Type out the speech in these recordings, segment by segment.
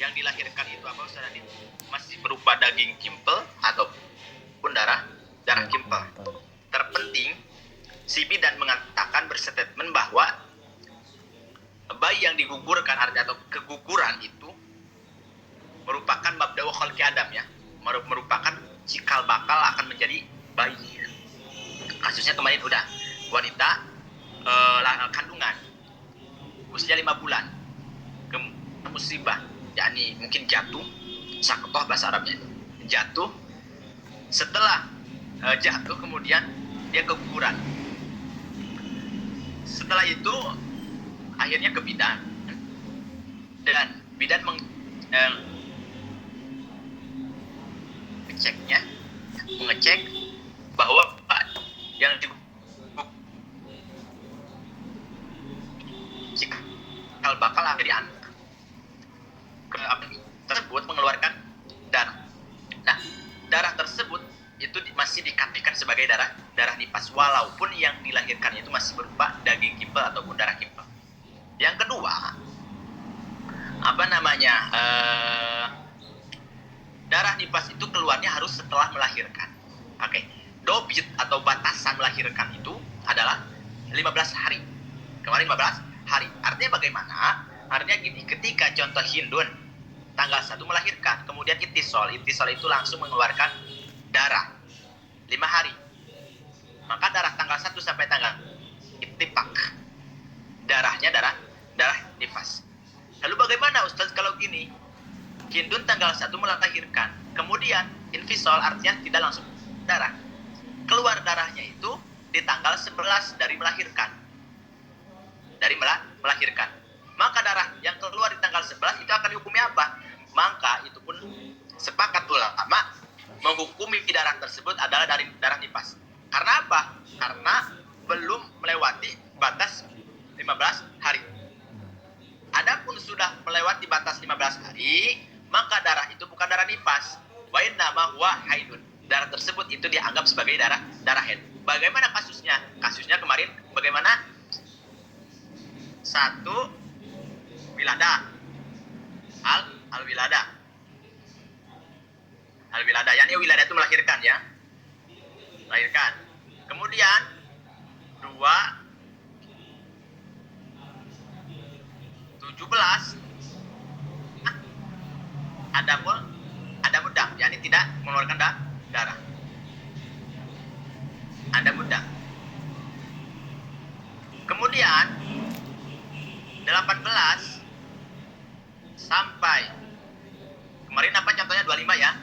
yang dilahirkan itu apa Ustaz Adit? Masih berupa daging kimpel ataupun darah kimpel. Terpenting si bidan mengatakan berstatement bahwa bayi yang digugurkan atau keguguran itu merupakan mabdawa khalqi Adam ya, merupakan cikal bakal akan menjadi bayi. Kasusnya kemarin udah wanita kandungan usia 5 bulan musibah, yakni mungkin jatuh, sakotoh bahasa Arabnya, jatuh. Setelah jatuh kemudian dia keguguran. Setelah itu akhirnya ke bidan dan bidan mengecek bahwa yang cikal bakal akhirnya tersebut mengeluarkan darah. Nah, darah tersebut itu masih dikatakan sebagai darah nifas walaupun yang dilahirkan itu masih berupa daging kimpel ataupun darah kimpel. Yang kedua, darah nifas itu keluarnya harus setelah melahirkan. Oke. Dobit atau batasan melahirkan itu adalah 15 hari. Kemarin 15 hari. Artinya bagaimana? Artinya gini, ketika contoh Hindun tanggal 1 melahirkan, kemudian itisol itu langsung mengeluarkan darah 5 hari. Maka darah tanggal 1 sampai tanggal itipak, darahnya darah nifas. Lalu bagaimana Ustaz kalau gini? Hindun tanggal 1 melahirkan, kemudian infisol artinya tidak langsung darah. Keluar darahnya itu di tanggal 11 dari melahirkan. Maka darah yang keluar di tanggal 11 itu akan dihukumi apa? Maka itu pun sepakat ulama menghukumi darah tersebut adalah dari darah nifas. Karena apa? Karena belum melewati batas 15 hari. Adapun sudah melewati batas 15 hari, maka darah itu bukan darah nifas. Wa innama huwa haidun. Darah tersebut itu dianggap sebagai darah haid. Bagaimana kasusnya? Kasusnya kemarin bagaimana? 1 wilada. Al-wilada, yakni wilada itu melahirkan ya. Melahirkan. Kemudian 2 17 ada mudam, yakni tidak mengeluarkan darah. Ada mudam. Kemudian 18 sampai kemarin apa contohnya 25 ya.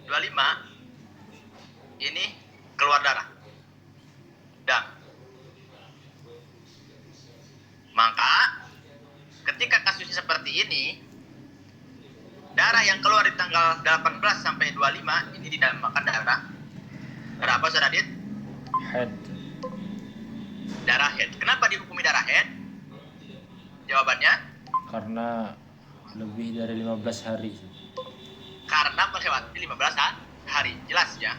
25 ini keluar darah. Dam. Maka ketika kasusnya seperti ini, darah yang keluar di tanggal 18 sampai 25 ini dinamakan darah apa Ustaz Adit? Haid. Darah haid. Kenapa dihukumi darah haid? Jawabannya? Karena lebih dari 15 hari. Karena melewati 15 hari. Jelas ya?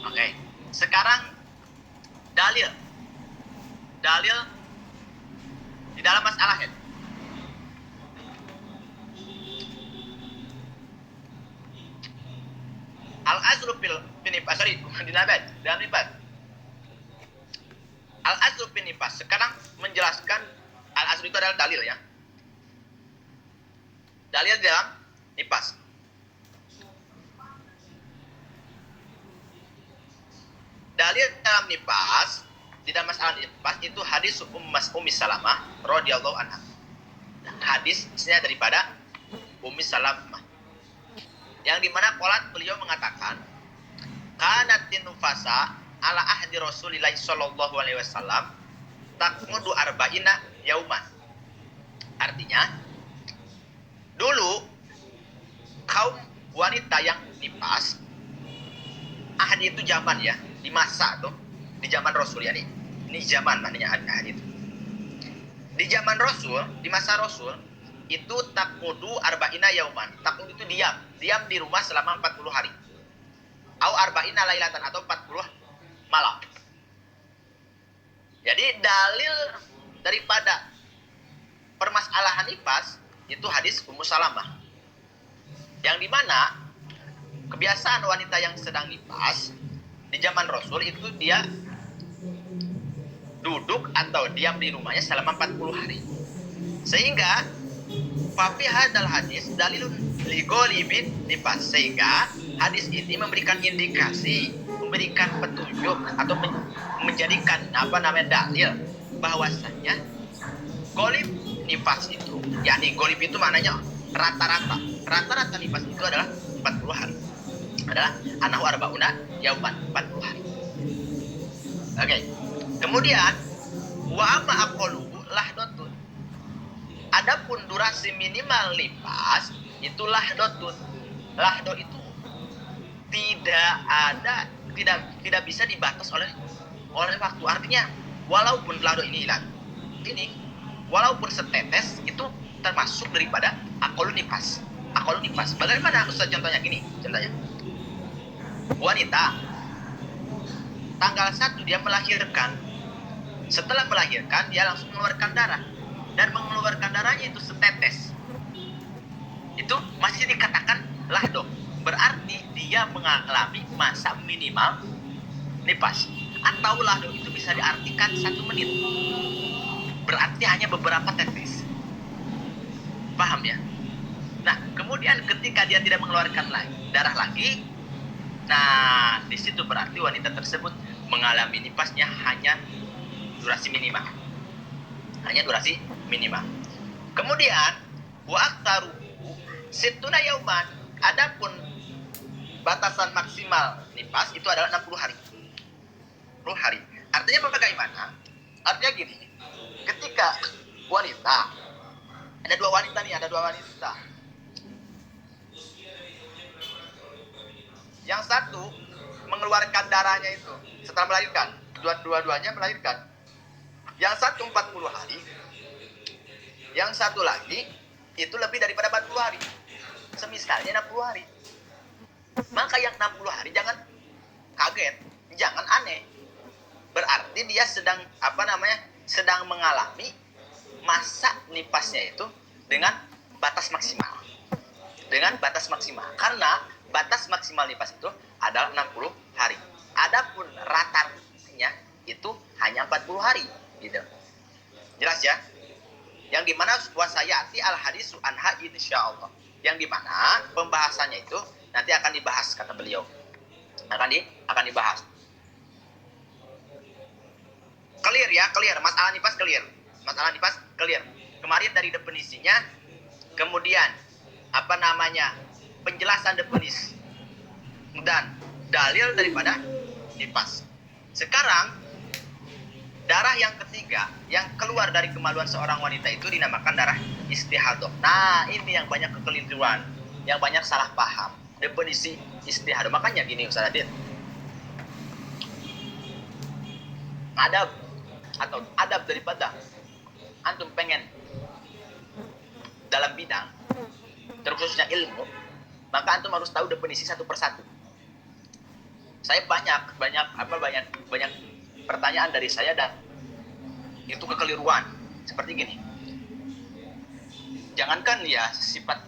Oke. Sekarang dalil di dalam masalah haid. Al-azru dalam nifas. Al-azru bin nifas. Sekarang menjelaskan al-azru itu adalah dalil ya. Dalil dalam nifas. Dalil dalam nifas, di dalam masalah nifas itu hadis Ummi Salamah radhiyallahu anha. Hadisnya daripada Ummi Salamah. Yang dimana qolat beliau mengatakan kanatin nufasa ala ahdi Rasulillah sallallahu alaihi wasallam takmudu arba'ina yauman. Artinya dulu kaum wanita yang nifas, ahdi itu zaman ya, di masa tuh, di zaman Rasul ya, ini zaman maknanya ahdi itu. Di zaman Rasul, di masa Rasul itu takmudu arba'ina yauman. Takmudu itu diam di rumah selama 40 hari. Au arba'ina lailatan, atau 40 malam. Jadi dalil daripada permasalahan nifas itu hadis Ummu Salamah. Yang dimana kebiasaan wanita yang sedang nifas di zaman Rasul itu dia duduk atau diam di rumahnya selama 40 hari. Sehingga Fafi hadal hadis dalilun ligolibin nifas. Sehingga hadis ini memberikan indikasi, memberikan petunjuk atau menjadikan dalil bahwasanya golib nifas itu, yakni golib itu maknanya rata-rata nifas itu adalah 40 hari, adalah anahu arbauna yauman, 40 hari. Oke. Kemudian wa amma aqalluhu lahdotun. Adapun durasi minimal nifas itu lahdotun. Lahdo itu tidak bisa dibatas oleh waktu. Artinya walaupun lahdo walaupun setetes itu termasuk daripada aqallu nifas. Bagaimana Ustaz contohnya gini? Contohnya wanita tanggal 1 dia melahirkan. Setelah melahirkan dia langsung mengeluarkan darah, dan mengeluarkan darahnya itu setetes. Itu masih dikatakan lahdo. Berarti dia mengalami masa minimal nifas. Atau lahdo itu bisa diartikan 1 menit. Berarti hanya beberapa tetes. Paham ya? Nah, kemudian ketika dia tidak mengeluarkan darah lagi, nah, di situ berarti wanita tersebut mengalami nifasnya hanya durasi minimal. Kemudian wa aktaru situna yauman. Adapun batasan maksimal nifas itu adalah 60 hari. 60 hari. Artinya bagaimana? Artinya gini. Ketika wanita, ada dua wanita. Yang satu mengeluarkan darahnya itu setelah melahirkan, dua-duanya melahirkan. Yang satu 40 hari, yang satu lagi itu lebih daripada 40 hari. Semisalnya 60 hari. Maka yang 60 hari jangan kaget, jangan aneh. Berarti dia sedang mengalami masa nifasnya itu dengan batas maksimal. Karena batas maksimal nifas itu adalah 60 hari. Adapun ratanya itu hanya 40 hari, gitu. Jelas ya? Yang dimana wasayati al hadisu anha insyaallah. Yang dimana pembahasannya itu nanti akan dibahas, kata beliau. Akan dibahas. Clear ya, clear. Masalah nifas clear. Kemarin dari definisinya, kemudian penjelasan definisi dan dalil daripada nifas. Sekarang darah yang ketiga yang keluar dari kemaluan seorang wanita itu dinamakan darah istihadah. Nah, ini yang banyak kekeliruan, yang banyak salah paham definisi istihadah. Makanya gini Ustaz Adit, adab daripada antum pengen dalam bidang terkhususnya ilmu, maka antum harus tahu definisi satu persatu. Saya banyak pertanyaan dari saya, dan itu kekeliruan seperti gini. Jangankan ya sifat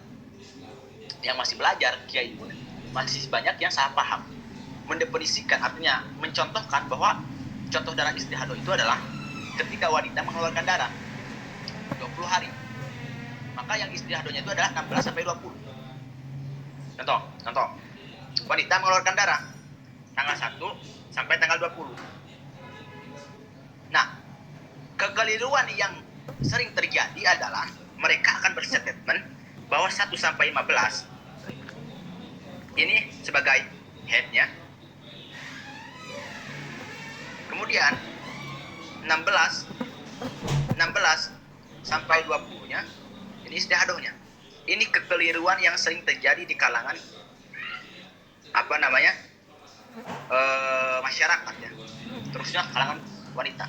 yang masih belajar, kiai pun masih banyak yang salah paham mendefinisikan, artinya mencontohkan bahwa contoh darah istihadah itu adalah ketika wanita mengeluarkan darah 20 hari, maka yang istihadahnya itu adalah 16 sampai 20. Contoh wanita mengeluarkan darah tanggal 1 sampai tanggal 20. Nah, kekeliruan yang sering terjadi adalah mereka akan berstatement bahwa 1 sampai 15 ini sebagai headnya, kemudian 16 sampai 20-nya ini istihadahnya. Ini kekeliruan yang sering terjadi di kalangan masyarakat ya, terusnya kalangan wanita.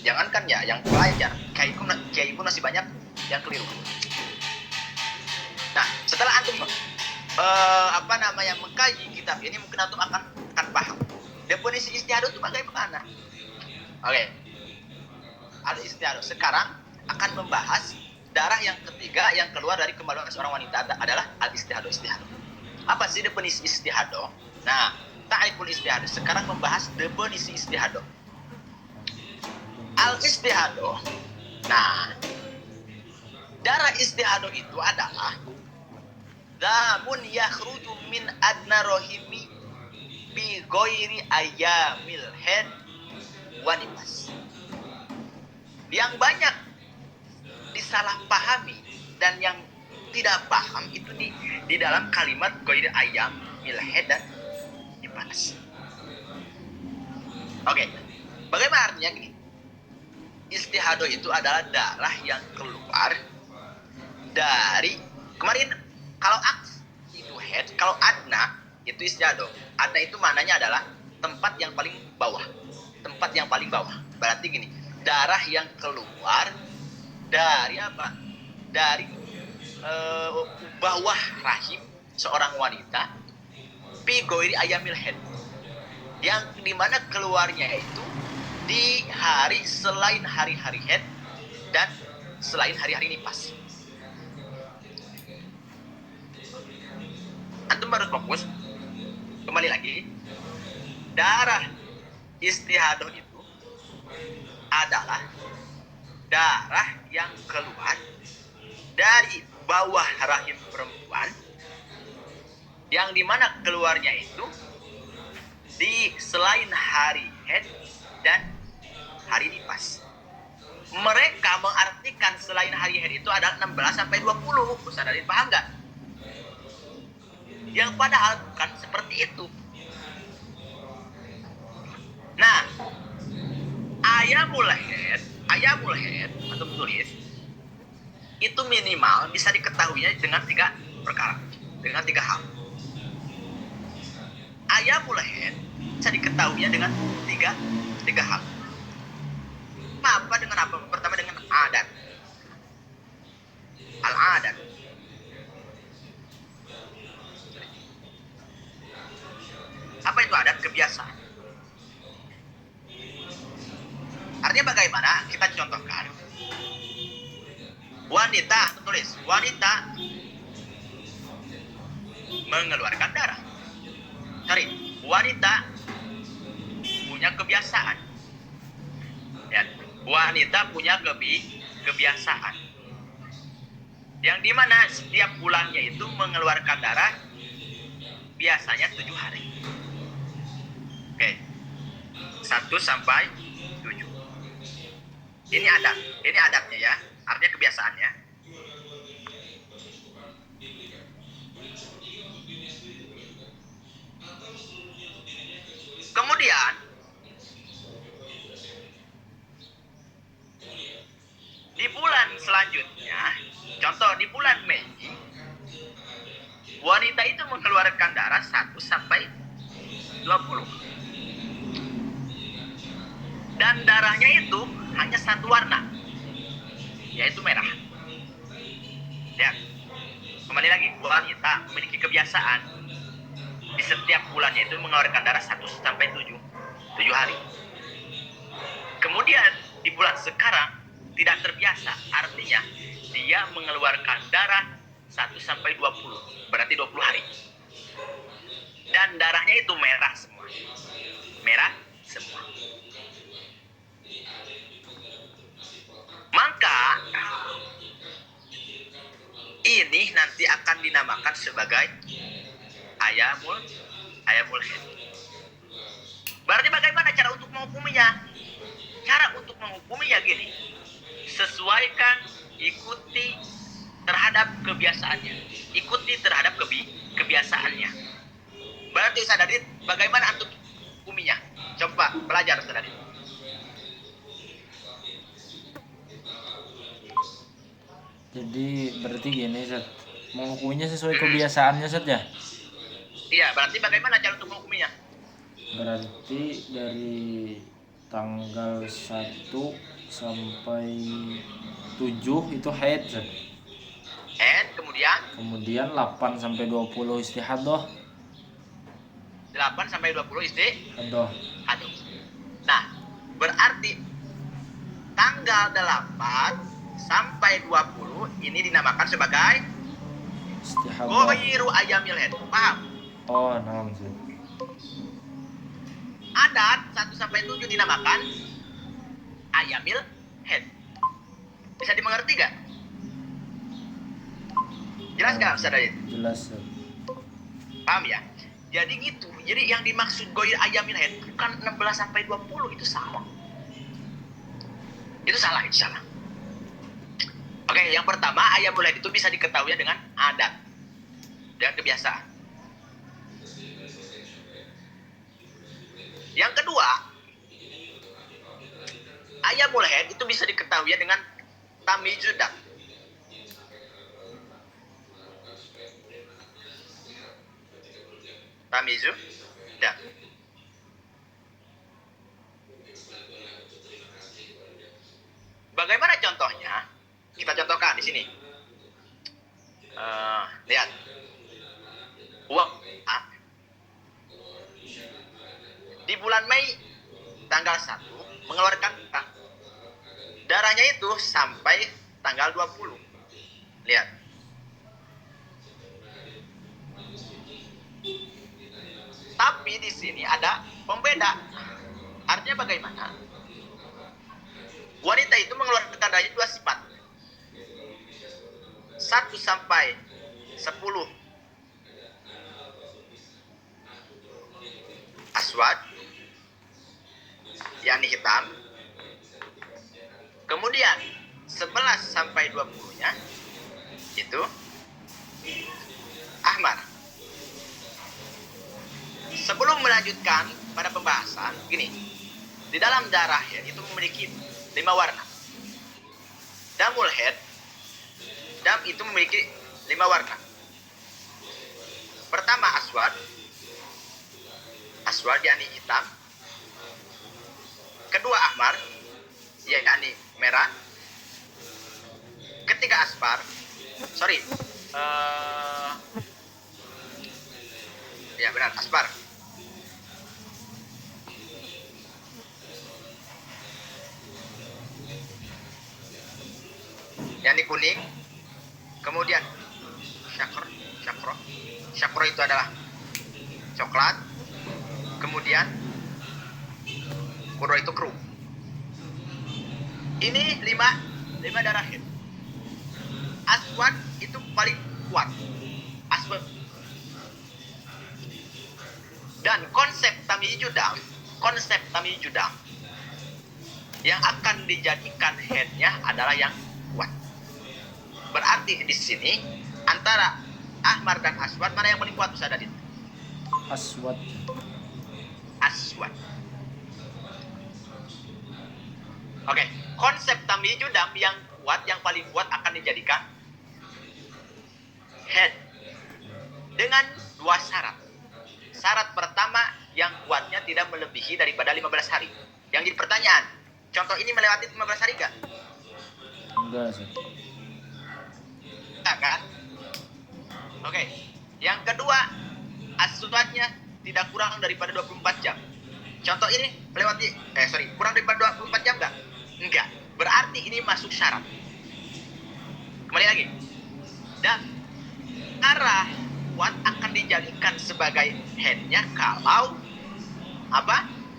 Jangankan ya yang pelajar, kiai pun masih banyak yang keliru. Nah, setelah antum mengkaji kitab ini, mungkin antum akan paham definisi istihadah itu bagaimana. Oke. Al istihadah sekarang akan membahas darah yang ketiga yang keluar dari kemaluan seorang wanita adalah al-istihadah. Apa sih definisi istihadah? Nah, ta'riful istihadah. Sekarang membahas definisi istihadah. Al-istihadah. Nah, darah istihadah itu adalah damun yakhruju min adna rohimi bi ghairi ayyamil haid wa nifas. Yang banyak disalahpahami dan yang tidak paham itu di dalam kalimat ghairi ayyamil haid dan nifas. Oke. Bagaimana artinya gini? Istihadah itu adalah darah yang keluar dari kemarin kalau aks itu head, kalau adna itu istihadah. Adna itu maknanya adalah tempat yang paling bawah. Tempat yang paling bawah. Berarti gini, darah yang keluar dari apa? Dari bawah rahim seorang wanita pi goiri ayamil head. Yang dimana keluarnya itu di hari selain hari-hari haid dan selain hari-hari nifas. Antum harus fokus. Kembali lagi, darah istihadah itu adalah darah yang keluar dari bawah rahim perempuan, yang dimana keluarnya itu di selain hari haid dan hari nifas. Mereka mengartikan selain hari haid itu adalah 16 sampai 20. Ustaz Adit paham enggak? Yang padahal bukan seperti itu. Nah, ayamul haid atau tulis itu minimal bisa diketahuinya dengan 3 perkara, dengan 3 hal. Ayamul haid bisa diketahuinya dengan tiga hal. Apa dengan apa? Pertama dengan adat. Al-adat. Apa itu adat? Kebiasaan. Artinya bagaimana? Kita contohkan. Wanita, tulis. Wanita mengeluarkan darah. Sorry, wanita punya kebiasaan. Ya, wanita punya kebiasaan. Yang dimana setiap bulannya itu mengeluarkan darah biasanya 7 hari. Oke. 1 sampai 7. Ini adatnya ya. Artinya kebiasaannya. Kemudian di bulan selanjutnya, contoh di bulan Mei, wanita itu mengeluarkan darah 1 sampai 20. Dan darahnya itu hanya satu warna, yaitu merah. Ya, kembali lagi, wanita memiliki kebiasaan di setiap bulannya itu mengeluarkan darah 1 sampai 7 hari. Kemudian di bulan sekarang tidak terbiasa, artinya dia mengeluarkan darah 1 sampai 20, berarti 20 hari. Dan darahnya itu merah semua. Merah semua. Maka ini nanti akan dinamakan sebagai ayamul haid. Berarti bagaimana cara untuk menghukuminya? Cara untuk menghukuminya gini. Sesuaikan, ikuti terhadap kebiasaannya. Ikuti terhadap kebiasaannya. Berarti Ustaz Adit, bagaimana antum hukuminya? Coba belajar Ustaz Adit. Jadi berarti gini, Ustaz. Menghukumnya sesuai kebiasaannya, Ustaz ya? Iya, berarti bagaimana cara untuk menghukuminya? Berarti dari tanggal 1 sampai 7 itu haid, Ustaz. Haid, Kemudian 8 sampai 20 istihadah. 8 sampai 20 Istihadah. Nah, berarti tanggal 8 sampai 20 ini dinamakan sebagai Istihadah. Goiru ayamil head. Paham? Oh, naam Ustaz. Adat 1 sampai 7 dinamakan ayamil head. Bisa dimengerti gak? Jelas gak Ustaz Adit? Jelas Ustaz. Paham ya? Jadi gitu. Jadi yang dimaksud goir ayamil head bukan 16 sampai 20, itu salah. Itu salah. Oke, yang pertama ayamul head itu bisa diketahui dengan adat, dengan kebiasaan. Yang kedua, ayamul head itu bisa diketahui dengan tamijudak. Tamijudak. Bagaimana contohnya? Kita contohkan di sini. Lihat. Uang di bulan Mei tanggal 1 mengeluarkan darahnya itu sampai tanggal 20. Lihat. Tapi di sini ada pembeda. Artinya bagaimana? Wanita itu mengeluarkan darahnya 2 sifat. 1 sampai 10 aswad, yakni hitam. Kemudian 11 sampai 20-nya itu ahmar. Sebelum melanjutkan pada pembahasan, gini, di dalam darah head itu memiliki 5 warna. Damul head, dam itu memiliki 5 warna. Pertama aswad yakni hitam. Kedua ahmar, yakni merah. Ketiga aspar, ya benar, aspar. Yakni kuning. Kemudian syakro itu adalah coklat. Kemudian kuro itu kru. Ini 5 darah head. Aswad itu paling kuat. Aswad. Dan konsep tamiyujudam yang akan dijadikan headnya adalah yang kuat. Berarti di sini antara ahmar dan aswad mana yang paling kuat Ustaz Adit? Aswad. Oke, konsep tamiyujudam yang kuat, yang paling kuat akan dijadikan head dengan 2 syarat. Syarat pertama, yang kuatnya tidak melebihi daripada 15 hari. Yang jadi pertanyaan, contoh ini melewati 15 hari enggak? Enggak sih. Enggak kan? Oke. Yang kedua, aswadnya tidak kurang daripada 24 jam. Contoh ini melewati kurang daripada 24 jam enggak? Enggak. Berarti ini masuk syarat. Kembali lagi. Dan arah kuat akan dijadikan sebagai headnya kalau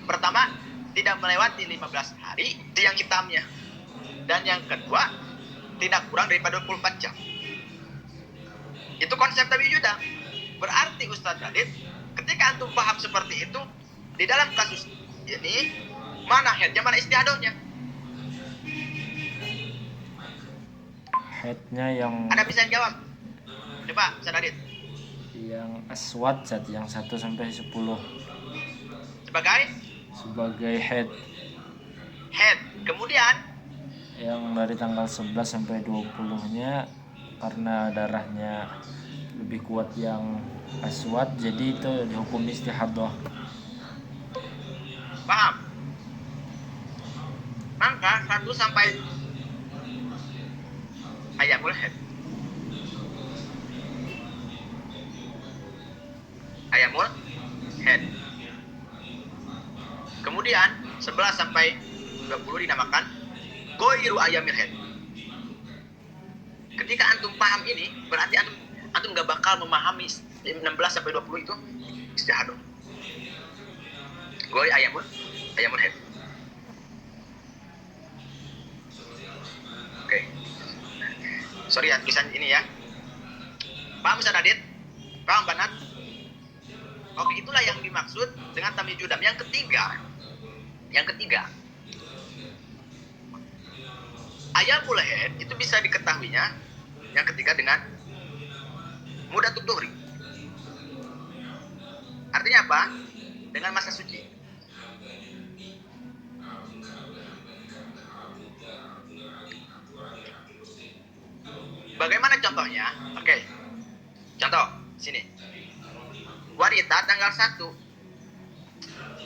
pertama, tidak melewati 15 hari itu yang hitamnya. Dan yang kedua, tidak kurang daripada 24 jam. Itu konsep tamiyujudam. Berarti Ustadz Adit, ketika antum paham seperti itu, di dalam kasus ini mana headnya, mana istihadahnya? Headnya yang Ada bisa jawab? Coba Ustadz Adit. yang aswad Zat, yang 1 sampai 10 sebagai head. Kemudian Yang dari tanggal 11 sampai 20-nya karena darahnya lebih kuat yang aswad, jadi itu dihukum istihadah. paham? Maka 1 sampai ayamul head. Kemudian 11 sampai 20 dinamakan goiru ayamil head. Ketika antum paham ini, berarti antum nggak bakal memahami 16 sampai 20 itu istihadah. Gue ayamul head. Oke. Sorry ya tulisan ini ya. Paham Ustaz Adit? Paham Banat? Oke, itulah yang dimaksud dengan tamyiz judam. Yang ketiga, ayamul head itu bisa diketahuinya yang ketiga dengan mudatul dhuhri. Artinya apa? Dengan masa suci. Bagaimana contohnya? Oke. Contoh, sini. Wanita tanggal 1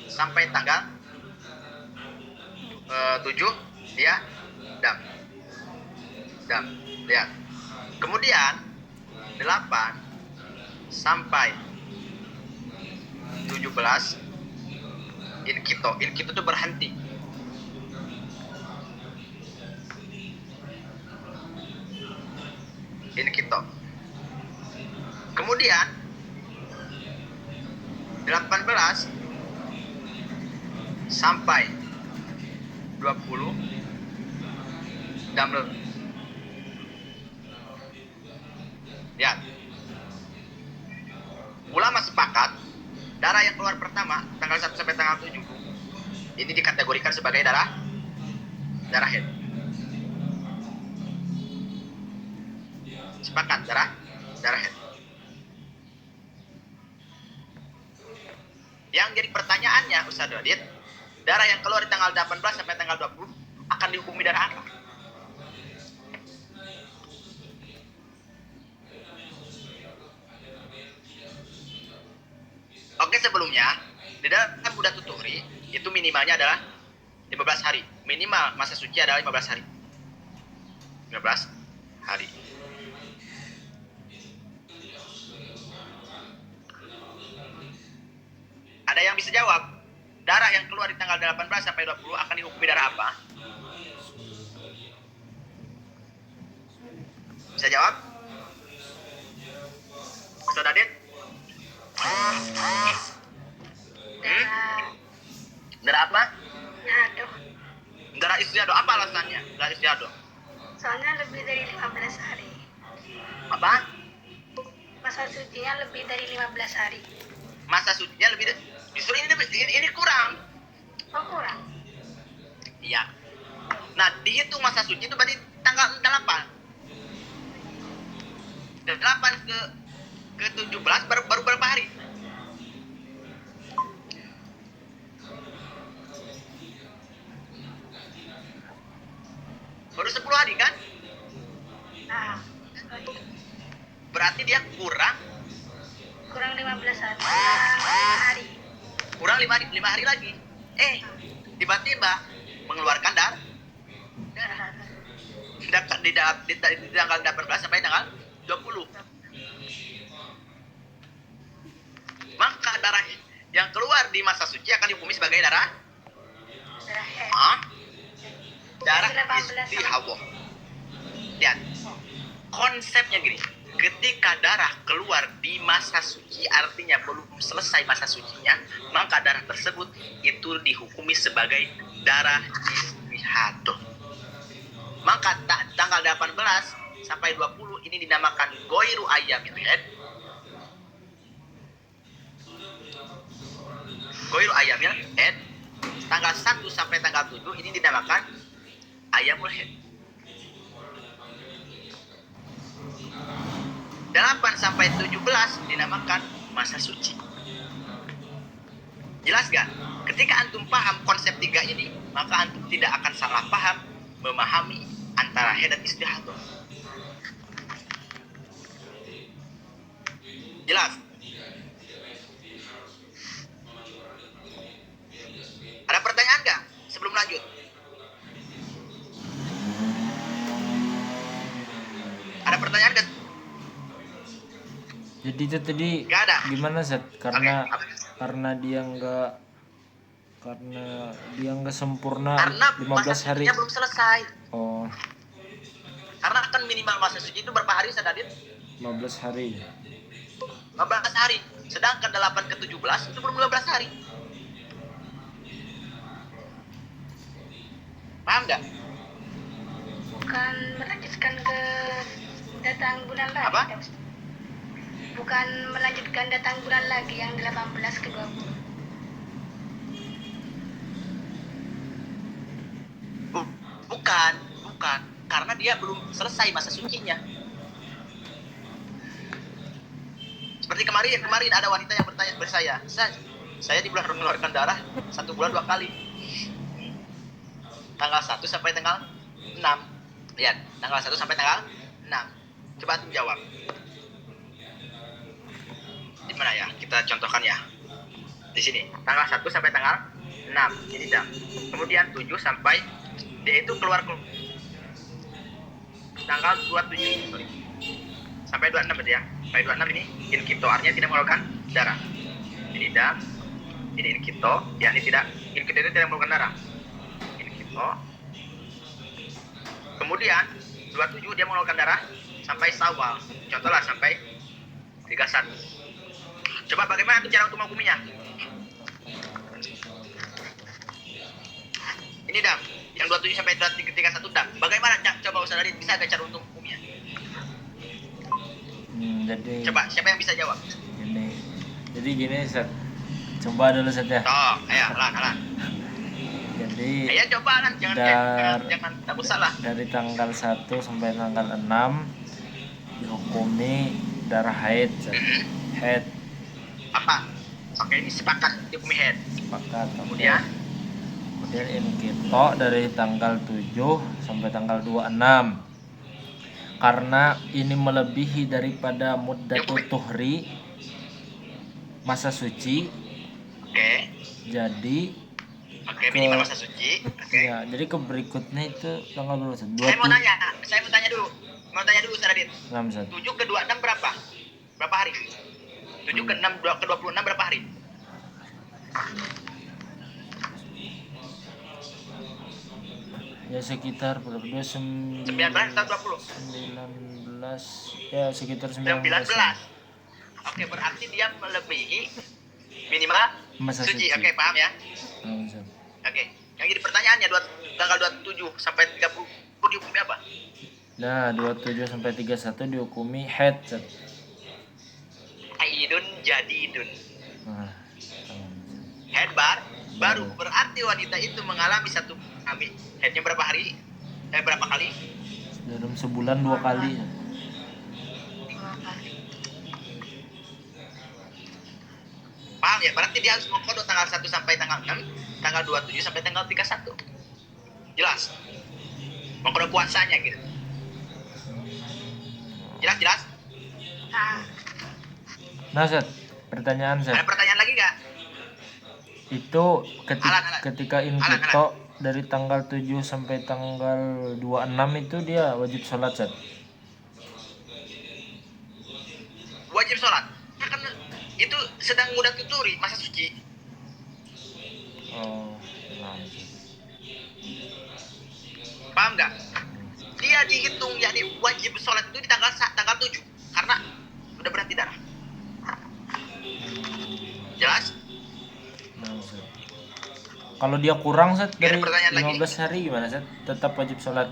sampai tanggal 7 dia dam. Lihat. Kemudian 8 sampai 17 inkito itu berhenti. Inkito. Kemudian 18 sampai 20 damel. Lihat. Ulama sepakat darah yang keluar pertama tanggal 1 sampai tanggal 7 ini dikategorikan sebagai darah haid. Sepakat darah haid. Yang jadi pertanyaannya Ustaz Adit, darah yang keluar di tanggal 18 sampai tanggal 20 akan dihukumi darah apa? Oke, sebelumnya di dalam mudatul dhuhri itu minimalnya adalah 15 hari. Minimal masa suci adalah 15 hari. 15 hari. Ada yang bisa jawab? Darah yang keluar di tanggal 18 sampai 20 akan dihukumi darah apa? Bisa jawab? Ustaz Adit? Darah apa? Aduh, Darah istiadoh. Apa alasannya? Darah istiadoh. soalnya lebih dari 15 hari. Apa? Masa sucinya lebih dari 15 hari. Masa sucinya lebih justru ini kurang. Oh, kurang. Iya. Nah, dihitung masa suci itu berarti tanggal 8. 8 ke 17 baru berapa hari? Baru 10 hari kan? Nah, Berarti dia kurang kurang 15 hari. 5 hari. kurang 5 hari lagi. Tiba-tiba mengeluarkan darah di tanggal 18 sampai tanggal 20. Maka darah yang keluar di masa suci akan dihukumi sebagai darah Darah haid. darah 18 istihadah. Lihat. Konsepnya gini. Ketika darah keluar di masa suci, artinya belum selesai masa sucinya, maka darah tersebut itu dihukumi sebagai darah istihadah. Maka tanggal 18 sampai 20 ini dinamakan goiru ayyamil haid. Goiru ayyamil haid. Tanggal 1 sampai tanggal 7 ini dinamakan ayyamul haid. 8 sampai 17 dinamakan masa suci. Jelas gak? Ketika antum paham konsep 3 ini, maka antum tidak akan salah paham memahami antara haid dan istihadah. Jelas? Ada pertanyaan gak sebelum lanjut? Ada pertanyaan gak? Jadi itu tadi Gak ada. gimana Zat? Karena Oke. karena dia nggak sempurna Karena 15 masa hari. sucinya belum selesai. Oh, Karena Karena kan minimal masa suci itu berapa hari Ustaz Adit? 15 hari. 15 hari. Sedangkan 8 ke 17 itu belum 15 hari. Paham nggak? Bukan melanjutkan ke datang bulan lagi. Apa? Ustaz. Bukan melanjutkan datang bulan lagi yang 18 ke 20. Bukan. Karena dia belum selesai masa sucinya. Seperti kemarin ada wanita yang bertanya kepada saya di bulan mengeluarkan darah 1 bulan 2 kali. Tanggal 1 sampai tanggal 6. Lihat, tanggal 1 sampai tanggal 6. Coba antum jawab. Di mana ya? Kita contohkan ya. Di sini. Tanggal 1 sampai tanggal 6. Ini jam. Kemudian 7 sampai dia itu keluar tanggal 27, sorry. Sampai 26 berarti ya. Sampai 26 ini inkito, artinya tidak mengeluarkan darah. Ini dam, ini inkito, ya ini tidak, inkito itu tidak mengeluarkan darah. Inkito. Kemudian 27 dia mengeluarkan darah sampai Syawal. Contohlah sampai 31. Coba bagaimana tuh cara untuk menghukuminya? Ini dam, yang 27 sampai 31 dam. Bagaimana coba Ustaz Adit bisa ada cara untuk menghukumnya? Jadi Coba siapa yang bisa jawab? gini Ustaz. Coba dulu Ustaz ya. Oh, ayo, Alan. Jadi Ayo coba Alan, jangan takut salah. dari tanggal 1 sampai tanggal 6 dihukumi darah haid Ustaz. Haid Apa? Oke, ini sepakat dihukumi head. sepakat. Kemudian inkito dari tanggal 7 sampai tanggal 26. Karena ini melebihi daripada muddatul tuhri, masa suci. Oke, Jadi minimal masa suci. Oke. ya, jadi ke berikutnya itu tanggal berapa? Saya mau tanya dulu. Mau tanya dulu Ustaz Adit. 26. 7 ke 26 berapa? Berapa hari? 7 ke 6 ke 26 berapa hari? Ya sekitar berapa? 19 atau 20? 19 ya sekitar 19. 19. Oke, berarti dia melebihi minimal Masa suci. suci. Oke, paham ya? Ustaz. Oke. Yang jadi pertanyaannya tanggal 27 sampai 30 dihukumi apa? Nah, 27 sampai 31 dihukumi haid Ustaz. Haidun jadidun. Nah, Head baru berarti wanita itu mengalami satu kali. Headnya berapa hari? Berapa kali? dalam sebulan 2 kali. 2 kali. Paham ya? Berarti dia harus mengkodok tanggal 1 sampai tanggal 6, tanggal 27 sampai tanggal 31. Jelas? Mengkodok puasanya gitu. Jelas? Nah, Ustaz, pertanyaan Ada Ustaz. pertanyaan lagi nggak? Itu Alan. ketika inkito dari tanggal 7 sampai tanggal 26 itu dia wajib sholat Ustaz. Wajib sholat. Kan itu sedang mudah tuturi masa suci. Oh, nah, Paham nggak? Dia dihitung yakni wajib sholat itu di tanggal 7 karena sudah berhenti darah. Jelas? nah, Ustaz. Kalau dia kurang Ustaz Ada dari pertanyaan lagi? 15 hari gimana Ustaz? Tetap wajib sholat.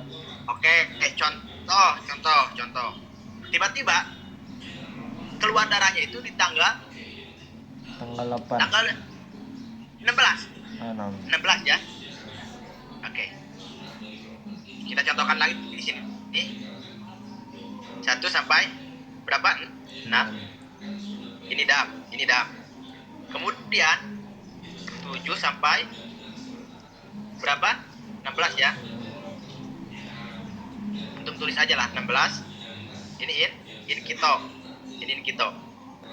Oke, contoh. Tiba-tiba keluar darahnya itu di tanggal 8. 16. Ah, nah. 16 ya. Oke. Kita contohkan lagi di sini. Nih. 1 sampai berapa? 6. Ini dam. Kemudian 7 sampai berapa? 16 ya. Untuk tulis aja lah 16. Ini inkito.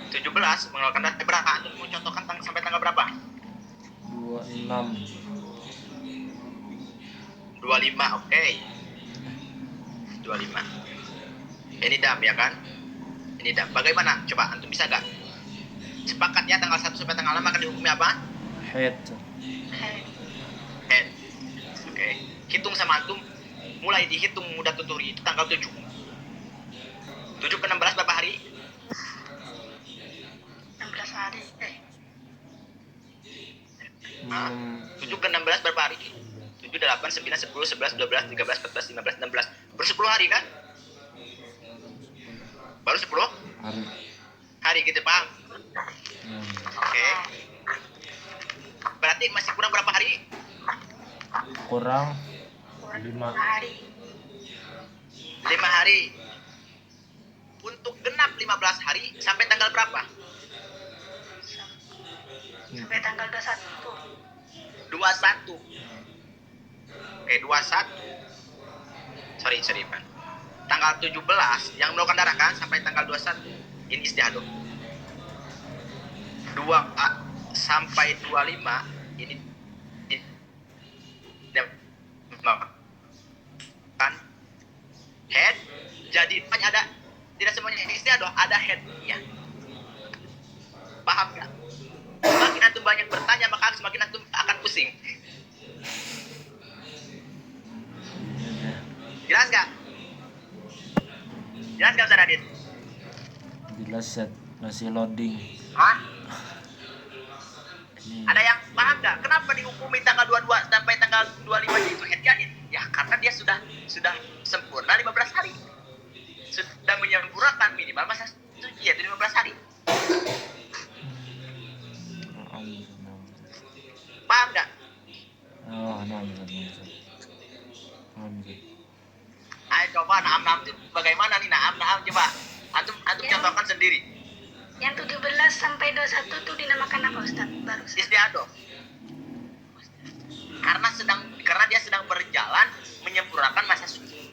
17 mengeluarkan data berapa? Untuk mencontohkan sampai tanggal berapa? 26. 25, oke. 25. Ini dam ya kan? Ini dam. Bagaimana? Coba antum bisa nggak? Sepakat ya tanggal 1 sampai tanggal 6 akan dihukumi apa? Haid. Head. Oke. Hitung sama antum mulai dihitung mudah tuturi itu tanggal 7. 7 ke 16 berapa hari? 16 hari. 7 ke 16 berapa hari? 7, 8, 9, 10, 11, 12, 13, 14, 15, 16. Baru 10 hari kan? Baru 10 hari gitu, paham? Oke. Berarti masih kurang berapa hari? Kurang Kurang 5 hari. 5 hari. Untuk genap 15 hari sampai tanggal berapa? Sampai tanggal 21. 21. Oke, 21. Sorry, Pan. Tanggal 17 yang melakukan darah kan sampai tanggal 21. Ini istihadah. 2 sampai 25 ini kan head. Jadi ada tidak semuanya istihadah, ada headnya. Paham nggak? Semakin antum banyak bertanya maka semakin antum akan pusing. Jelas nggak? Jelas nggak Ustaz Adit? jelas set masih loading. Hah? Ini Ada yang paham nggak? Kenapa dihukumi tanggal 22 sampai tanggal 25 itu head jadid? Ya karena dia sudah sempurna 15 hari. Sudah menyempurnakan minimal masa suci yaitu 15 hari. Paham nggak? oh nah, paham. Ayo coba naam itu bagaimana nih naam coba. Antum contohkan sendiri. Yang 17 sampai 21 itu dinamakan apa Ustaz? Barusan. Istiadoh. Karena dia sedang berjalan menyempurnakan masa suci.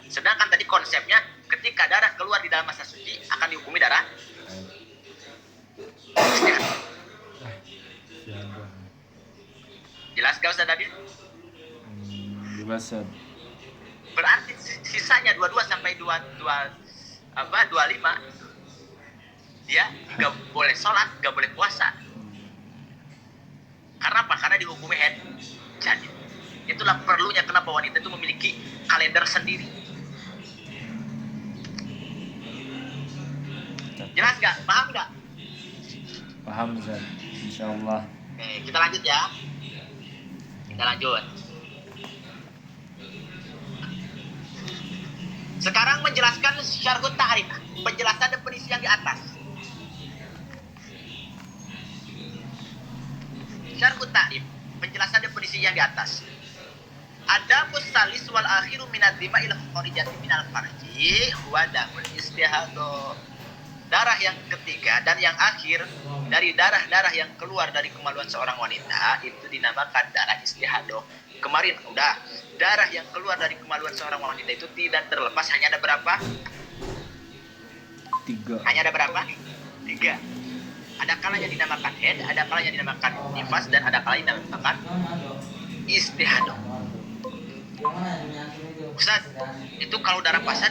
Sedangkan tadi konsepnya ketika darah keluar di dalam masa suci akan dihukumi darah istiadoh. Jelas gak Ustaz tadi? Jelas set. Berarti sisanya 22 sampai 25 dia gak boleh sholat, gak boleh puasa. Karena apa? Karena dihukumi head jadid. Itulah perlunya kenapa wanita itu memiliki kalender sendiri. Jelas gak? Paham gak? Paham Zat, insyaallah. Oke, kita lanjut ya. Kita lanjut. Sekarang menjelaskan syarhut ta'rif, penjelasan definisi yang di atas. Syarhut ta'rif, penjelasan definisi yang di atas. Ada musalis wal akhiru minad dima'il kharijati minal farji huwa damul istihadah. Darah yang ketiga dan yang akhir dari darah-darah yang keluar dari kemaluan seorang wanita itu dinamakan darah istihadah. Kemarin udah, darah yang keluar dari kemaluan seorang wanita itu tidak terlepas, hanya ada berapa? 3. Hanya ada berapa? 3. Ada kalanya dinamakan head, ada kalanya dinamakan nifas, dan ada kalanya dinamakan istihadah. Ustaz, itu kalau darah fasad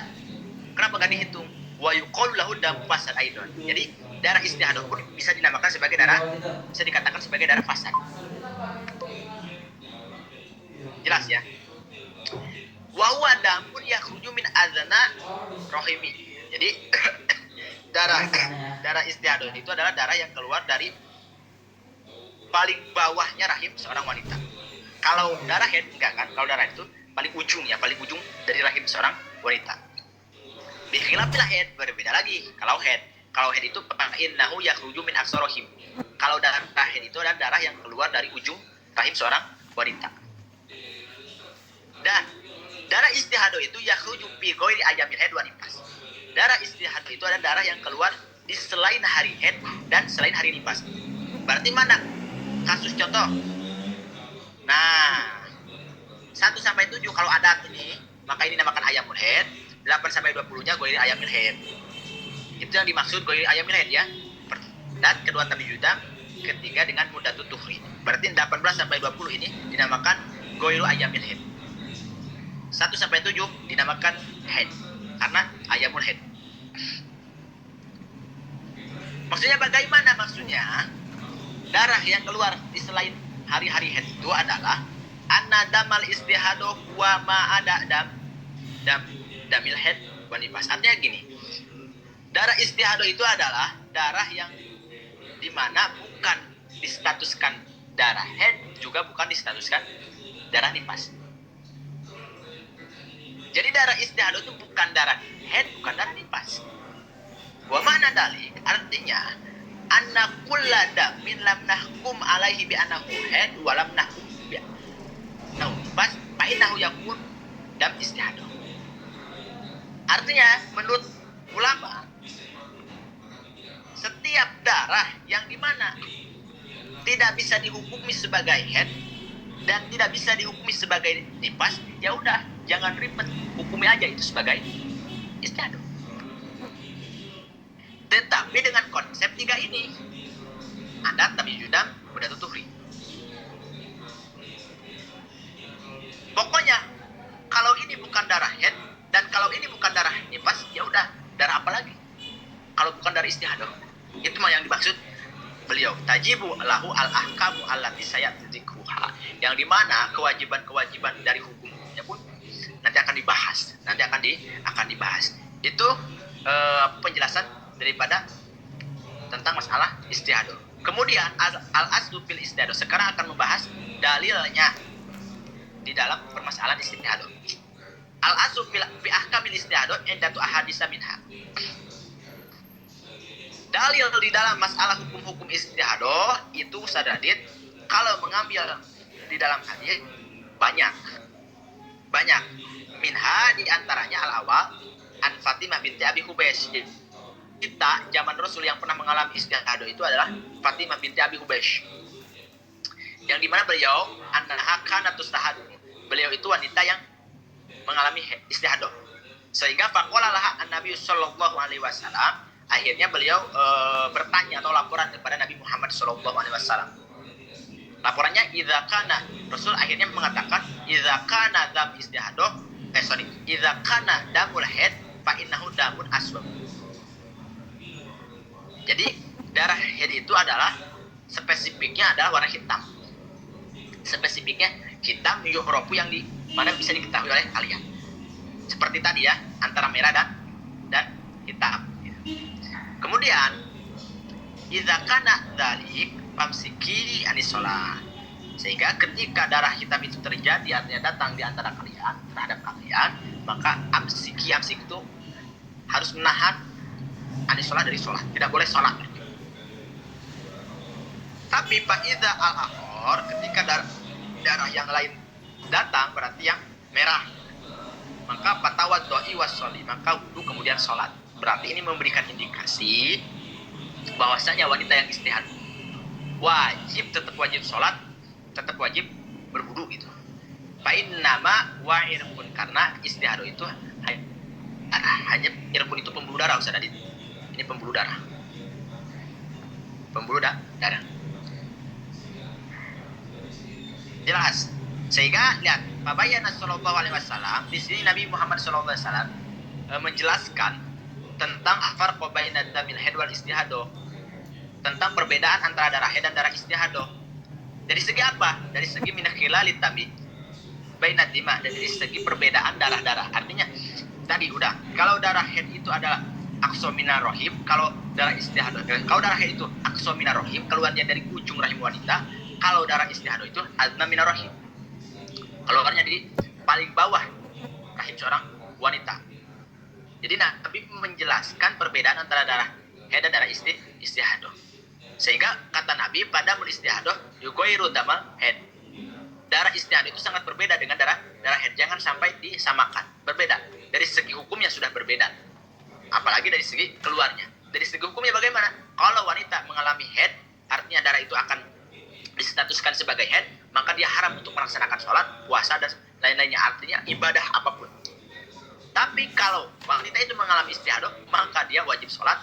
kenapa gak dihitung? Wa yuqalu lahu dam fasad aidon. Jadi darah istihadah pun bisa dinamakan sebagai darah, bisa dikatakan sebagai darah fasad. Jelas ya? Wa huwa damun yakhruju min adzana rahimi. Jadi darah istihadah itu adalah darah yang keluar dari paling bawahnya rahim seorang wanita. Kalau darah head enggak kan? Kalau darah itu paling ujung dari rahim seorang wanita. Bikhilafil head berbeda lagi. Kalau head itu innahu yakhruju min aqsarihim. Kalau darah head itu adalah darah yang keluar dari ujung rahim seorang wanita. Dan darah istihadah itu yakhruju fi ghairi ayamil haid wa nifas. Darah istihadah itu adalah darah yang keluar di selain hari haid dan selain hari nifas. Berarti mana kasus contoh? Nah, 1 sampai 7 kalau adat ini, maka ini dinamakan ayamul haid. 8 sampai 20-nya ghairi ayamil haid. Itu yang dimaksud ghairi ayamil haid ya. Dan kedua tamyiz, ketiga dengan muddatut tuhri. Berarti 18 sampai 20 ini dinamakan ghairi ayamil haid. 1 sampai 7 dinamakan haid karena ayamul haid. Maksudnya bagaimana? Maksudnya darah yang keluar di selain hari-hari haid itu adalah anna damal istihado wa ma ada damil head wa nifas. Artinya gini, darah istihado itu adalah darah yang dimana bukan distatuskan darah head, juga bukan distatuskan darah nifas. Jadi darah istihado itu bukan darah head, bukan darah nifas. Wa mana dalik, artinya anna kulla damin lam nahkum alaihi bi annahu head wa lam nahkum bi annahu nifas fa innahu yakun dam istihado. Artinya menurut ulama, setiap darah yang dimana tidak bisa dihukumi sebagai head dan tidak bisa dihukumi sebagai nifas, ya udah jangan ribet, hukumi aja itu sebagai istihado. Tetapi dengan konsep 3 ini, ada tamyizudam udah tuhri. Pokoknya kalau ini bukan darah head dan kalau ini bukan darah nifas, ya udah darah apa lagi? Kalau bukan darah istihado, itu mah yang dimaksud beliau tajibu lahu al ahkamu allati sayadzikruha, yang dimana kewajiban-kewajiban dari hukumnya pun nanti akan dibahas, itu penjelasan daripada tentang masalah istihado. Kemudian al aslu fil istihado, sekarang akan membahas dalilnya di dalam permasalahan istihado. Al aslu fi ahkamil istihado indatu ahadits minha. Dalil di dalam masalah hukum-hukum istihado itu sadadit, kalau mengambil di dalam hadis banyak. Minha di antaranya al awal an Fatimah binti Abi Hubaysh. Kita zaman Rasul yang pernah mengalami istihado itu adalah Fatimah binti Abi Hubaysh, yang dimana beliau annaha kanat tustahadu, beliau itu wanita yang mengalami istihado, sehingga faqala laha an-nabi sallallahu alaihi wasallam, akhirnya beliau bertanya atau laporan kepada Nabi Muhammad sallallahu alaihi wasallam. Laporannya idza kana, Rasul akhirnya mengatakan idza kana dam istihado, idza kana damul haid fa innahu damun aswad. Jadi darah haid itu adalah spesifiknya adalah warna hitam. Spesifiknya hitam yuhrafu, yang di mana bisa diketahui oleh kalian. Seperti tadi ya, antara merah dan hitam. Kemudian idza kana dzalik famsiki anisolah, sehingga ketika darah hitam itu terjadi, artinya datang di antara kalian, terhadap kalian, maka amsik itu harus menahan anisolah dari sholat, tidak boleh sholat. Tapi pak idza al-akhor, ketika darah yang lain datang, berarti yang merah, maka fatawaddu'i wassoli, maka wudu kemudian sholat. Berarti ini memberikan indikasi bahwasanya wanita yang istihad tetap wajib sholat, tetap wajib berwudu gitu. Fa'in nama wa irfun, karena istihado itu hanya irfun itu pembuluh darah, Ustaz Adit. Ini pembuluh darah. Darah. Jelas. Sehingga lihat, Babayana sallallahu alaihi wasallam, di sini Nabi Muhammad sallallahu alaihi wasallam menjelaskan tentang farq baina damil haid wal istihado, tentang perbedaan antara darah haid dan darah istihado. Dari segi apa? Dari segi min khilali tabi baina dima, dari segi perbedaan darah-darah. Artinya tadi udah, kalau darah haid itu adalah aqsa minar rahim, kalau darah istihado, kalau darah haid itu aqsa minar rahim, keluarnya dari ujung rahim wanita. Kalau darah istihado itu adna minar rahim, keluarnya di paling bawah rahim seorang wanita. Jadi Nabi menjelaskan perbedaan antara darah haid dan darah istihado. Sehingga kata Nabi, pada mul istihado yughayyiru damal haid. Darah istihado itu sangat berbeda dengan darah haid. Jangan sampai disamakan. Berbeda. Dari segi hukumnya sudah berbeda. Apalagi dari segi keluarnya. Dari segi hukumnya bagaimana? Kalau wanita mengalami haid, artinya darah itu akan distatuskan sebagai haid, maka dia haram untuk melaksanakan sholat, puasa, dan lain-lainnya. Artinya ibadah apapun. Tapi kalau wanita itu mengalami istihado, maka dia wajib sholat,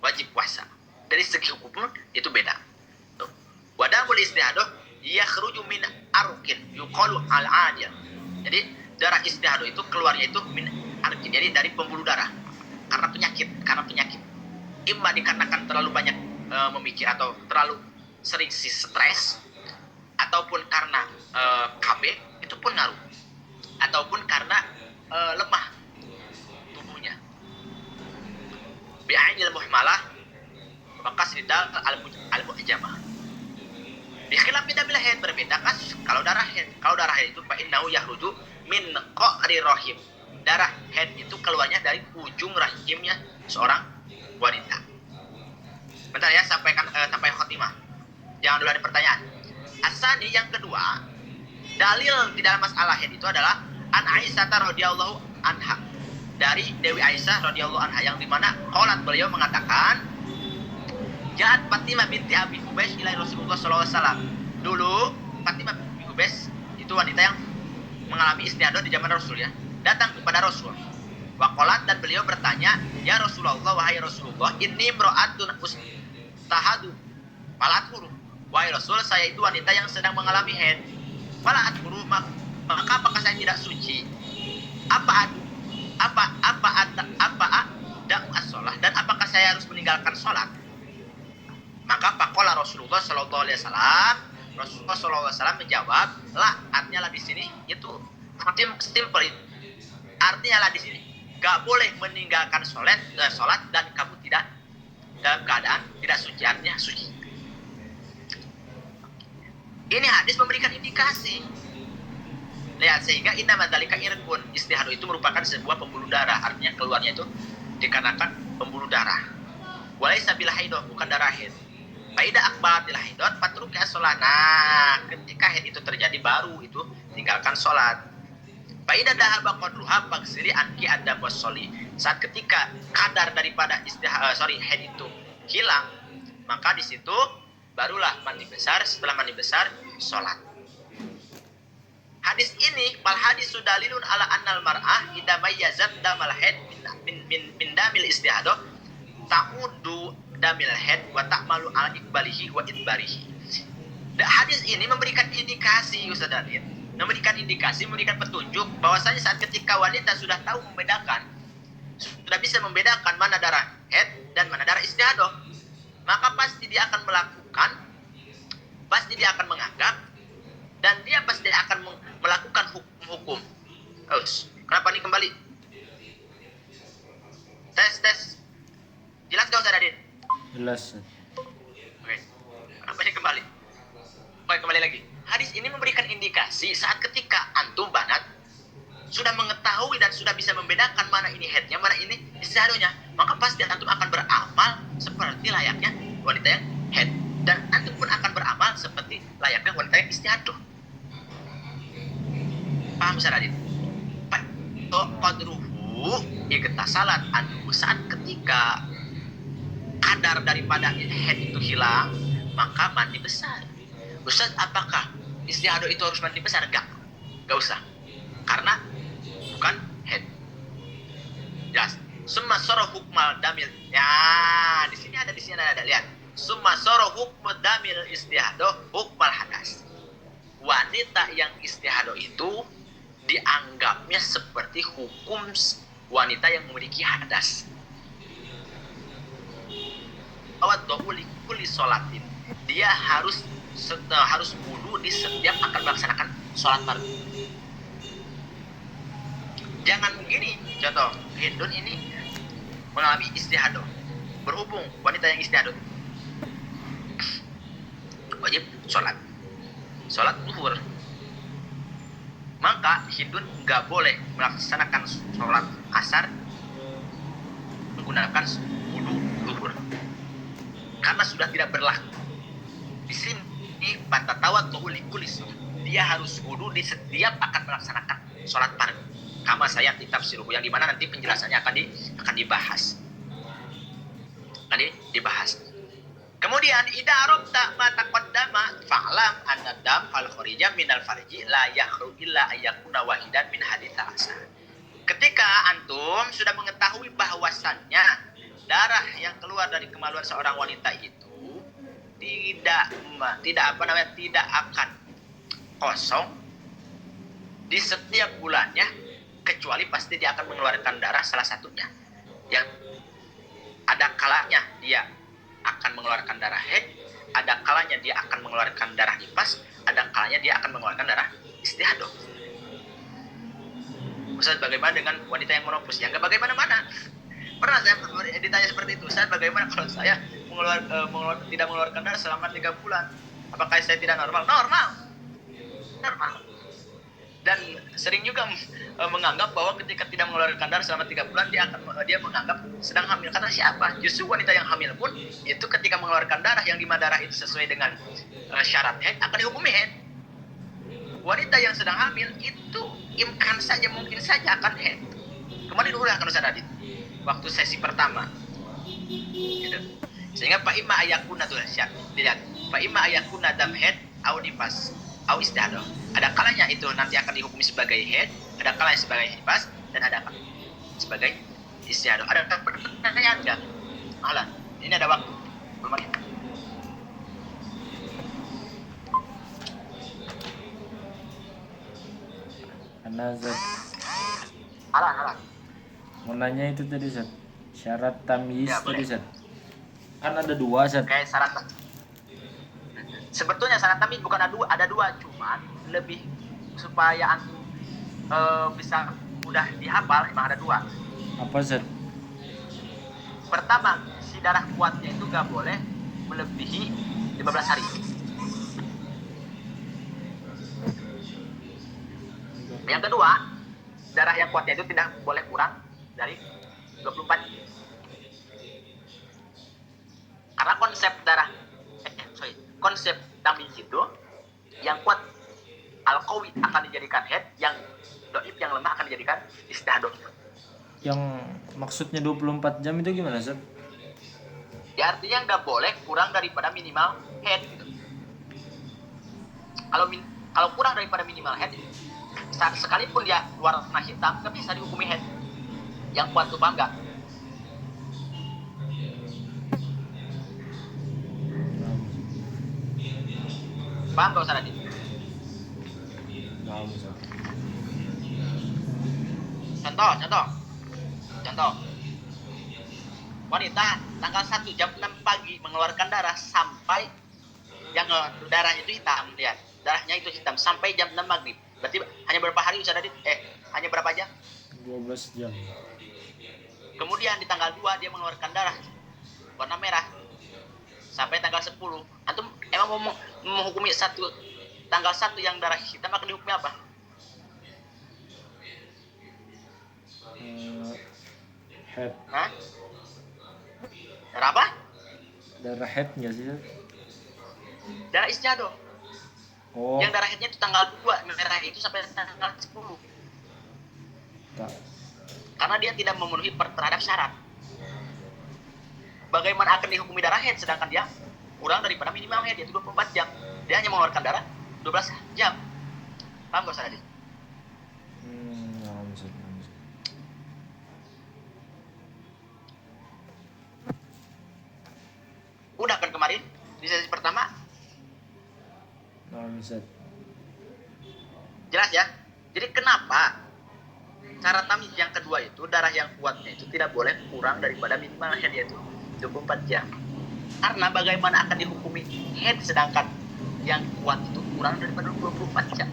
wajib puasa. Dari segi hukum itu beda. Wadamul istihado yakhruju min arqin yuqalu al-adil. Jadi darah istihado itu keluarnya itu min arqin, jadi dari pembuluh darah. Karena penyakit. Imma dikarenakan terlalu banyak memikir atau terlalu sering stres, ataupun karena KB itu pun ngaruh, ataupun karena lemah tubuhnya. Bi'ainil muhmalah maka sidal al-mu'jamah. Bikhilaf damil haid, berbeda kasus kalau darah haid. Kalau darah haid itu fa innahu yahruju min qa'ri rahim. Darah haid itu keluarnya dari ujung rahimnya seorang wanita. Bentar ya, sampai khotimah. Jangan dulu ada pertanyaan. Asani yang kedua, dalil di dalam masalah haid itu adalah an Aisyah radhiyallahu anha, dari Dewi Aisyah radhiyallahu anha, yang dimana qalat, beliau mengatakan, Ja'at Fatimah binti Abi Hubaisy ila Rasulullah sallallahu alaihi wasallam. Dulu Fatimah binti Hubaisy itu wanita yang mengalami istihadah di zaman Rasul ya, datang kepada Rasul. Wa qalat, dan beliau bertanya, ya Rasulullah, wahai Rasulullah, inni imra'atun ustahadu fala athuru. Wahai Rasul, saya itu wanita yang sedang mengalami haid. Fala athuru, maka apakah saya tidak suci? Apa ada as-shalah, dan apakah saya harus meninggalkan salat? Maka faqala Rasulullah sallallahu alaihi wasallam, Rasulullah sallallahu alaihi wasallam menjawab, la, artinya lah di sini itu simple. Artinya lah di sini, enggak boleh meninggalkan salat dan kamu tidak dalam keadaan tidak suci, artinya suci. Ini hadis memberikan indikasi. Lihat, sehingga inna madzalika irqun, istihadah itu merupakan sebuah pembuluh darah, artinya keluarnya itu dikarenakan pembuluh darah. Walaysa bil haidah, bukan darah haid. Faida akbatil haidot patruki as-shalah. Nah, ketika haid itu terjadi baru itu tinggalkan salat. Faida dhahaba qadruha faghsili anki adam wassoli. Saat ketika kadar daripada haid itu hilang, maka di situ barulah mandi besar. Setelah mandi besar, salat. Hadis ini fal hadis sudalilun ala annal mar'ah idza mayyazat damal haid min damil istihadah ta'udu damil haid wa ta'malu ala iqbalihi wa idbarihi. Hadis ini memberikan indikasi, Ustaz Adit, memberikan petunjuk bahwasanya saat ketika wanita sudah tahu membedakan, sudah bisa membedakan mana darah haid dan mana darah istihadah, maka pasti dia akan melakukan, pasti dia akan menganggap, dan dia pasti akan melakukan hukum. Kenapa nih kembali? Tes. Jelas gak Ustaz Adit? Jelas. Oke. Kenapa ini kembali? Oke, kembali lagi. Hadis ini memberikan indikasi saat ketika antum banat sudah mengetahui dan sudah bisa membedakan mana ini haidnya, mana ini istihadahnya, maka pasti antum akan beramal seperti layaknya wanita yang haid, dan antum pun akan beramal seperti layaknya wanita yang istihadah. Paham Ustaz Adit? Qadruhu igtasalat anhu, saat ketika kadar daripada haid itu hilang, maka mandi besar. Ustaz, apakah istihadah itu harus mandi besar? Gak usah, karena bukan haid. Jelas. Summa sara hukmal damil. Ya, di sini ada lihat. Summa sara hukmal damil istihadah hukmal hadas. Wanita yang istihadah itu dianggapnya seperti hukum wanita yang memiliki hadas. Awat dohuli kuli sholatin, dia harus wudu di setiap akan melaksanakan sholat fardu. Jangan begini, contoh Hindun ini mengalami istihadah, berhubung wanita yang istihadah wajib sholat zuhur, maka Hindun nggak boleh melaksanakan sholat asar menggunakan wudu zuhur, karena sudah tidak berlaku. Di sini batatawat kulis, dia harus wudu di setiap akan melaksanakan sholat fardu. Kama saya kitab siruhu, yang dimana nanti penjelasannya akan dibahas. Kemudian idza arabta ma taqaddama fa'lam anna dam al-kharija minal farji la yakhru illa ayyakuna wahidan min hadits asa. Ketika antum sudah mengetahui bahwasannya darah yang keluar dari kemaluan seorang wanita itu tidak akan kosong di setiap bulannya, kecuali pasti dia akan mengeluarkan darah salah satunya. Yang ada kalanya dia akan mengeluarkan darah haid, ada kalanya dia akan mengeluarkan darah nifas, ada ada kalanya dia akan mengeluarkan darah istihadah. Ustaz, bagaimana dengan wanita yang menopause? Ya nggak bagaimana-mana. Pernah saya ditanya seperti itu, Ustaz, bagaimana kalau saya tidak mengeluarkan darah selama 3 bulan? Apakah saya tidak normal? Normal. Dan sering juga menganggap bahwa ketika tidak mengeluarkan darah selama 3 bulan dia menganggap sedang hamil. Karena siapa? Justru wanita yang hamil pun itu ketika mengeluarkan darah yang dimana darah itu sesuai dengan syarat haid akan dihukumi haid. Wanita yang sedang hamil itu mungkin saja akan haid. Kemarin udah kan Ustaz Adit waktu sesi pertama gitu. Sehingga Pak Ima ayakuna tuh lihat Pak Ima ayakuna dam haid au nifas au istihadah. Ada kalanya itu nanti akan dihukumi sebagai haid, ada kalanya sebagai nifas, dan ada kalanya sebagai istihadah. Ada pertanyaan enggak? Alan, ini ada waktu. Belum ada. Karena Zat Alan. mau nanya itu tadi Zat, syarat tamyiz Ya, tadi boleh. Zat. Kan ada 2 Zat. Kayak syarat. Sebetulnya syarat tamyiz bukan ada dua, cuman lebih supaya antum bisa mudah dihafal emang ada 2. Apa Zat? Pertama, si darah kuatnya itu gak boleh melebihi 15 hari. Yang kedua, darah yang kuatnya itu tidak boleh kurang dari 24. Karena konsep tamyiz itu yang kuat al-qawi akan dijadikan haid, yang dhaif yang lemah akan dijadikan istihadah. Yang maksudnya 24 jam itu gimana Zat? Ya artinya nggak boleh kurang daripada minimal haid. Kalau kurang daripada minimal haid, sekalipun dia warna hitam, nggak bisa dihukumi haid. Yang kuat tuh bangga. Paham gak Ustaz Adit? Paham Zat. Contoh. Wanita tanggal 1 jam 6 pagi mengeluarkan darah sampai yang darahnya itu hitam, lihat. Darahnya itu hitam sampai jam 6 maghrib. Berarti hanya berapa hari Ustaz Adit? Hanya berapa jam? 12 jam. Kemudian di tanggal 2 dia mengeluarkan darah warna merah sampai tanggal 10. Antum emang mau menghukumi tanggal 1 yang darah hitam akan dihukumi apa? Head. Hah? Darah apa? Darah head nggak sih Zat? Darah istihadah. Oh, Yang darah headnya itu tanggal 2 merah itu sampai tanggal 10. tak. Karena dia tidak memenuhi terhadap syarat. Bagaimana akan dihukumi darah haid sedangkan dia kurang daripada minimal haid yaitu 24 jam. Dia hanya mengeluarkan darah 12 jam. Paham gak Ustaz Adit? Paham Zat. Udah kan kemarin di sesi pertama? Paham Zat. Jelas ya? Jadi kenapa cara tamyiz yang kedua itu darah yang kuatnya itu tidak boleh kurang daripada minimal haid yaitu 24 jam. Karena bagaimana akan dihukumi haid sedangkan yang kuat itu kurang daripada 24 jam.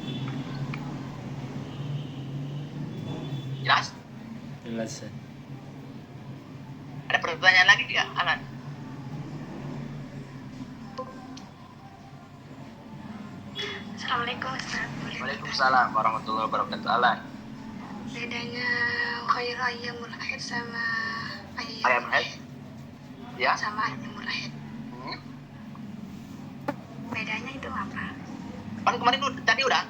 Jelas? Jelas Zat. Ada pertanyaan lagi nggak, Alan? Assalamualaikum Ustaz. Waalaikumsalam warahmatullahi wabarakatuh. Alan. Bedanya khair ayyamul haid sama Ayam haid? Ya? sama ayyamul haid. Bedanya itu apa? Kan kemarin tadi udah.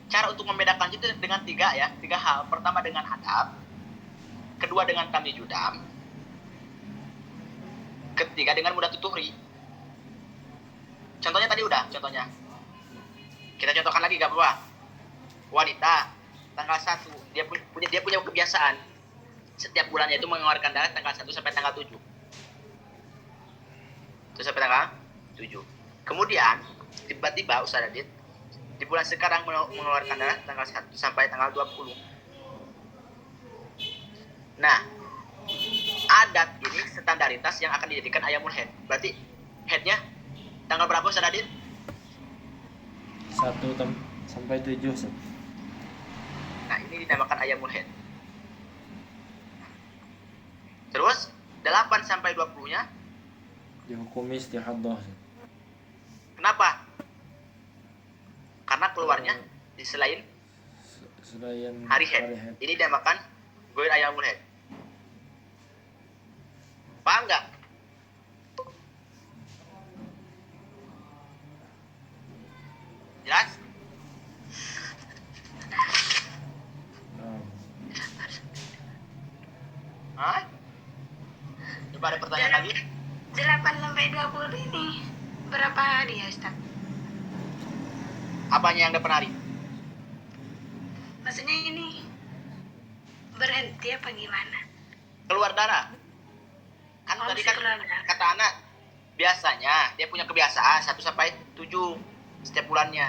Cara untuk membedakan itu dengan 3 hal. Pertama dengan hadap, kedua dengan tamyiz judam, ketiga dengan mudah tutuhri. Contohnya tadi udah, contohnya. Kita contohkan lagi gak apa-apa. Wanita tanggal 1 dia punya kebiasaan setiap bulannya itu mengeluarkan darah tanggal 1 sampai tanggal 7. Itu sampai tanggal 7. Kemudian tiba-tiba Ustaz Adit di bulan sekarang mengeluarkan darah tanggal 1 sampai tanggal 20. Nah, adat ini standaritas yang akan dijadikan ayamul haid. Berarti headnya tanggal berapa Ustaz Adit? 1 sampai 7 Ustaz. Nah, ini dinamakan ayamul head. Terus 8 sampai 20-nya Dihukumi istihadah Ustaz. kenapa? Karena keluarnya di selain Selain hari head. Ini dinamakan goir ayamul head. Paham nggak? Jelas? Nah, Hah? Coba ada pertanyaan lagi? 8 sampai 20 ini berapa hari ya Ustaz? Apanya yang 8 hari? Maksudnya ini berhenti apa gimana? Keluar darah. Kan Oh, tadi bisa kan keluar darah. kata anak biasanya dia punya kebiasaan 1 sampai 7 setiap bulannya.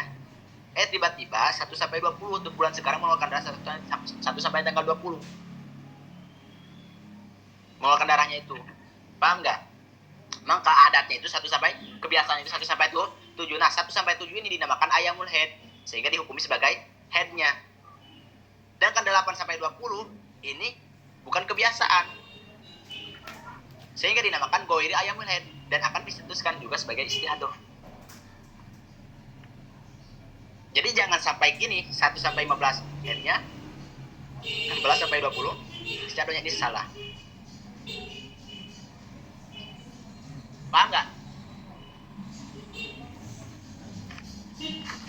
Tiba-tiba 1 sampai 20 untuk bulan sekarang mengeluarkan darah 1 sampai tanggal 20. Mengeluarkan darahnya itu. Paham nggak? Maka adatnya itu 1 sampai kebiasaan itu 1 sampai 7. Nah, 1 sampai 7 ini dinamakan ayamul head sehingga dihukumi sebagai headnya. Dan kan 8 sampai 20 ini bukan kebiasaan. Sehingga dinamakan goiri ayamul head dan akan disetuskan juga sebagai istiadoh. Jadi jangan sampai gini 1 sampai 15 headnya 16 sampai 20 istiadohnya ini salah. Paham nggak?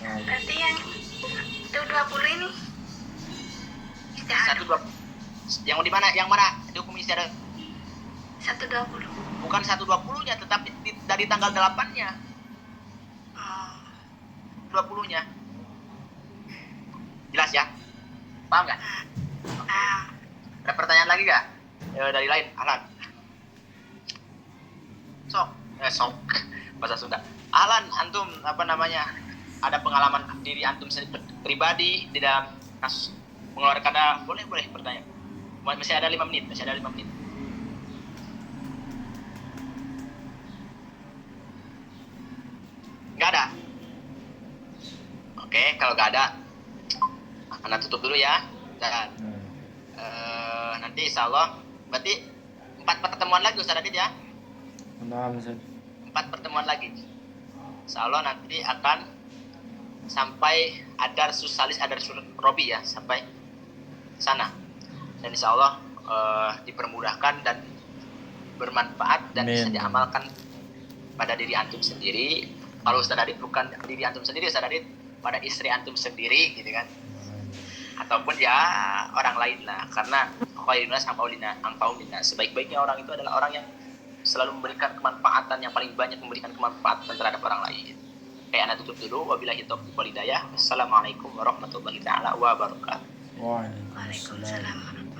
nah, Berarti yang itu 20 ini istiadoh. 1 20 yang di mana? Yang mana dihukum istiadoh? 120. Bukan 120-nya, tetapi dari tanggal 8-nya. Oh. 20-nya. Jelas ya? Paham nggak? Ada pertanyaan lagi nggak? Dari lain, Alan. Sok. Bahasa Sunda. Alan, antum apa namanya? Ada pengalaman diri antum pribadi di dalam kasus mengeluarkan darah? Boleh pertanyaan. Masih ada 5 menit. Nggak ada. Oke, kalau nggak ada, Anda tutup dulu ya. Dan nanti insya Allah berarti 4 pertemuan lagi Ustaz Adit ya. nah Ustaz. 4 pertemuan lagi. Insya Allah nanti akan sampai adar susalis adar robi ya, sampai sana. Dan insya Allah dipermudahkan dan bermanfaat dan bisa Amin. diamalkan pada diri antum sendiri. Kalau Ustaz Adit bukan diri antum sendiri, Ustaz Adit pada istri antum sendiri gitu kan. Ataupun ya orang lain lah, karena khairunas angpaulina, sebaik-baiknya orang itu adalah orang yang selalu memberikan kemanfaatan, yang paling banyak memberikan kemanfaatan terhadap orang lain. Kayak anak tutup dulu. Wabillahi taufiq wal hidayah. Assalamualaikum warahmatullahi taala wabarakatuh. Waalaikumsalam. Waalaikumsalam.